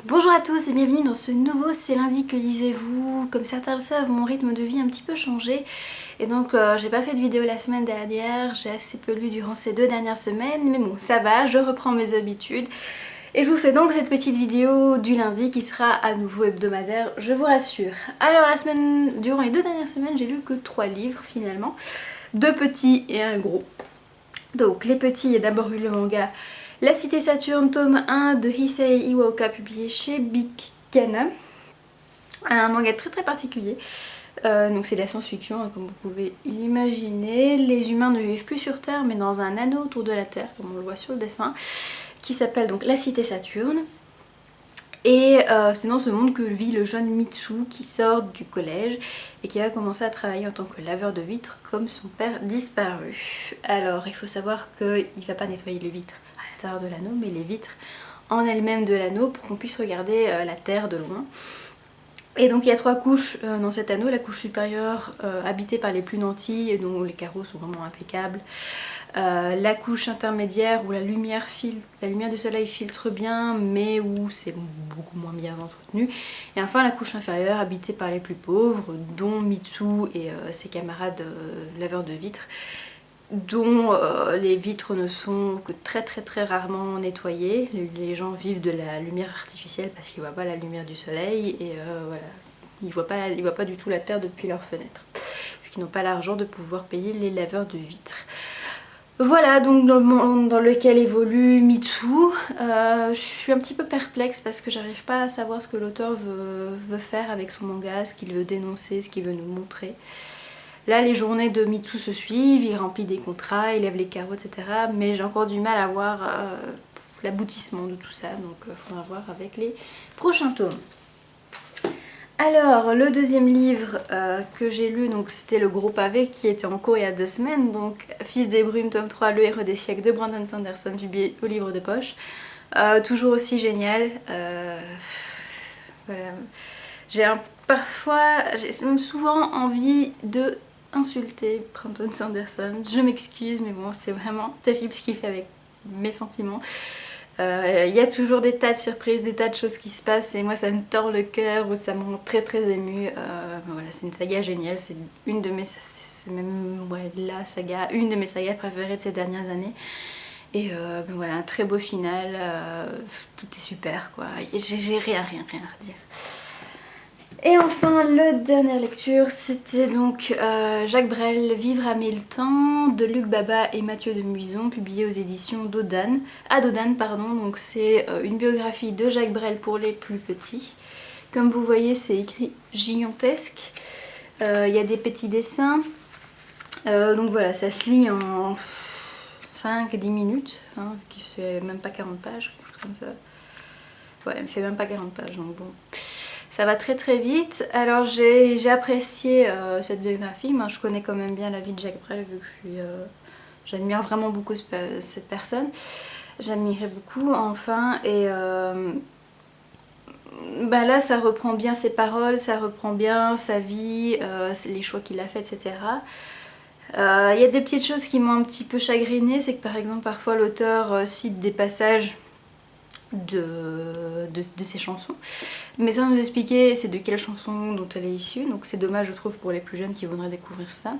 Bonjour à tous et bienvenue dans ce nouveau C'est lundi que lisez-vous. Comme certains le savent, mon rythme de vie a un petit peu changé et donc j'ai pas fait de vidéo la semaine dernière, j'ai assez peu lu durant ces 2 dernières semaines, mais bon ça va, je reprends mes habitudes et je vous fais donc cette petite vidéo du lundi qui sera à nouveau hebdomadaire, je vous rassure. Alors durant les 2 dernières semaines, j'ai lu que 3 livres finalement, 2 petits et un gros. Donc les petits, il y a d'abord eu le manga La Cité Saturne, tome 1 de Issei Iwaoka, publié chez Big Kana. Un manga très particulier. Donc c'est de la science-fiction, hein, comme vous pouvez l'imaginer. Les humains ne vivent plus sur Terre, mais dans un anneau autour de la Terre, comme on le voit sur le dessin, qui s'appelle donc La Cité Saturne. Et c'est dans ce monde que vit le jeune Mitsu qui sort du collège et qui va commencer à travailler en tant que laveur de vitres comme son père disparu. Alors il faut savoir qu'il ne va pas nettoyer les vitres à l'intérieur de l'anneau, mais les vitres en elles-mêmes de l'anneau pour qu'on puisse regarder la terre de loin. Et donc il y a 3 couches dans cet anneau. La couche supérieure habitée par les plus nantis, dont les carreaux sont vraiment impeccables. La couche intermédiaire où la lumière du soleil filtre bien mais où c'est beaucoup moins bien entretenu. Et enfin la couche inférieure habitée par les plus pauvres, dont Mitsu et ses camarades laveurs de vitres, dont les vitres ne sont que très rarement nettoyées. Les gens vivent de la lumière artificielle parce qu'ils ne voient pas la lumière du soleil et voilà, ils ne voient pas du tout la terre depuis leur fenêtre, vu qu'ils n'ont pas l'argent de pouvoir payer les laveurs de vitres. Voilà donc dans le monde dans lequel évolue Mitsu. Je suis un petit peu perplexe parce que j'arrive pas à savoir ce que l'auteur veut faire avec son manga, ce qu'il veut dénoncer, ce qu'il veut nous montrer. Là les journées de Mitsu se suivent, il remplit des contrats, il lève les carreaux, etc. Mais j'ai encore du mal à voir l'aboutissement de tout ça, donc il faudra voir avec les prochains tomes. Alors, le deuxième livre que j'ai lu, donc c'était le gros pavé qui était en cours il y a 2 semaines, donc Fils des brumes, tome 3, Le héros des siècles de Brandon Sanderson, publié au livre de poche. Toujours aussi génial. Voilà. J'ai même souvent envie de insulter Brandon Sanderson. Je m'excuse, mais bon, c'est vraiment terrible ce qu'il fait avec mes sentiments. Il y a toujours des tas de surprises, des tas de choses qui se passent et moi ça me tord le cœur ou ça me rend très émue. Voilà, c'est une saga géniale, c'est une de mes, c'est même ouais, la saga, une de mes sagas préférées de ces dernières années. Et voilà, un très beau final, tout est super quoi, j'ai rien à redire. Et enfin, la dernière lecture, c'était donc Jacques Brel, Vivre à 1000 temps, de Luc Baba et Mathieu de Muison, publié aux éditions Dodane. Donc c'est une biographie de Jacques Brel pour les plus petits. Comme vous voyez, c'est écrit gigantesque. Il y a des petits dessins. Donc voilà, ça se lit en 5-10 minutes, hein, vu que c'est même pas 40 pages, quelque chose comme ça. Ouais, elle me fait même pas 40 pages, donc bon. Ça va très vite. Alors j'ai apprécié cette biographie. Moi je connais quand même bien la vie de Jacques Brel vu que j'admire vraiment beaucoup cette personne. J'admirais beaucoup enfin et bah là ça reprend bien ses paroles, ça reprend bien sa vie, les choix qu'il a fait, etc. Il y a des petites choses qui m'ont un petit peu chagrinée, c'est que par exemple parfois l'auteur cite des passages de ses chansons, mais sans nous expliquer c'est de quelle chanson dont elle est issue, donc c'est dommage je trouve pour les plus jeunes qui voudraient découvrir ça.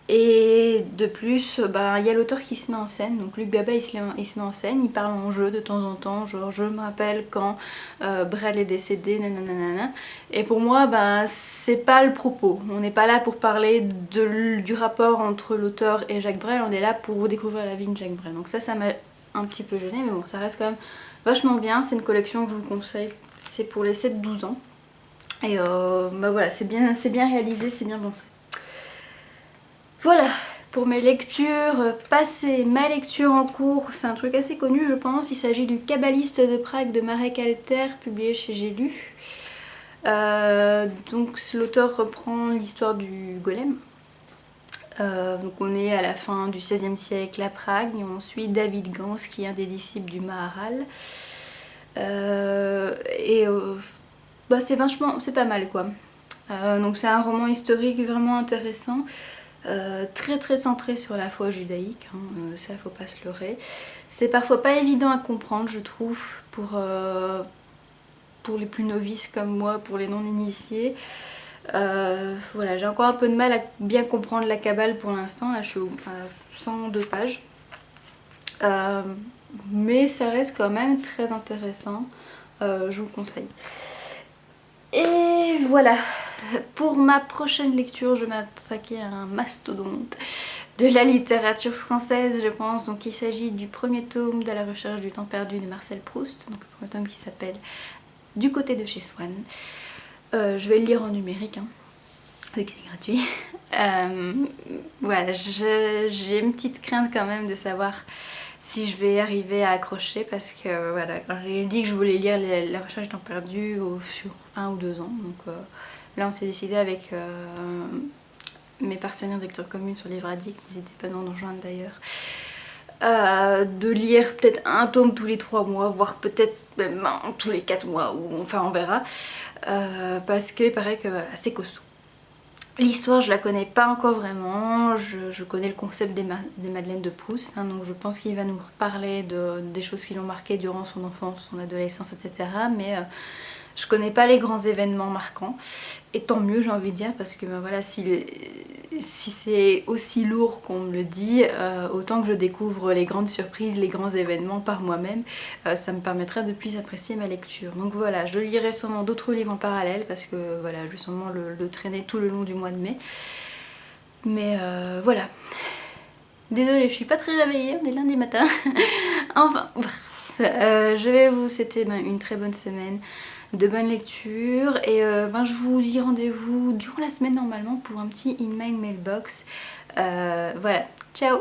Et de plus, bah, y a l'auteur qui se met en scène, donc Luc Baba il se met en scène, il parle en jeu de temps en temps, genre je me rappelle quand Brel est décédé, nanana. Et pour moi, bah, c'est pas le propos, on n'est pas là pour parler du rapport entre l'auteur et Jacques Brel, on est là pour découvrir la vie de Jacques Brel. Donc ça m'a un petit peu gênée, mais bon, ça reste quand même vachement bien, c'est une collection que je vous conseille, c'est pour les 7-12 ans. Et bah voilà, c'est bien réalisé, c'est bien pensé. Voilà pour mes lectures passées. Ma lecture en cours, c'est un truc assez connu je pense, il s'agit du Kabbaliste de Prague de Marek Alter, publié chez J'ai lu. Donc l'auteur reprend l'histoire du golem. Donc on est à la fin du XVIe siècle à Prague et on suit David Gans qui est un des disciples du Maharal. Bah c'est pas mal quoi. Donc c'est un roman historique vraiment intéressant. Très centré sur la foi judaïque, hein, ça faut pas se leurrer. C'est parfois pas évident à comprendre je trouve pour pour les plus novices comme moi, pour les non-initiés. Voilà, j'ai encore un peu de mal à bien comprendre la Kabbale pour l'instant. Là, je suis à 102 pages. Mais ça reste quand même très intéressant. Je vous le conseille. Et voilà, pour ma prochaine lecture, je vais m'attaquer à un mastodonte de la littérature française, je pense. Donc il s'agit du premier tome de La recherche du temps perdu de Marcel Proust. Donc le premier tome qui s'appelle Du côté de chez Swann. Je vais le lire en numérique, hein, vu que c'est gratuit. Voilà, j'ai une petite crainte quand même de savoir si je vais arriver à accrocher, parce que voilà, quand j'ai dit que je voulais lire La recherche du temps perdu sur 1 ou 2 ans, donc là on s'est décidé avec mes partenaires de lecture commune sur Livre Addict, n'hésitez pas à nous rejoindre d'ailleurs, de lire peut-être un tome tous les 3 mois, voire peut-être même tous les 4 mois, ou enfin on verra, parce qu'il paraît que voilà, c'est costaud. L'histoire, je la connais pas encore vraiment, je connais le concept des Madeleines de Proust, hein, donc je pense qu'il va nous reparler des choses qui l'ont marqué durant son enfance, son adolescence, etc. Mais je connais pas les grands événements marquants, et tant mieux, j'ai envie de dire, parce que ben voilà, si c'est aussi lourd qu'on me le dit, autant que je découvre les grandes surprises, les grands événements par moi-même, ça me permettra de plus apprécier ma lecture. Donc voilà, je lirai sûrement d'autres livres en parallèle, parce que voilà, je vais sûrement le traîner tout le long du mois de mai. Mais voilà. Désolée, je suis pas très réveillée, on est lundi matin. Enfin, bref, je vais vous souhaiter une très bonne semaine, de bonnes lectures, et je vous dis rendez-vous durant la semaine normalement pour un petit In My Mailbox. Voilà, ciao!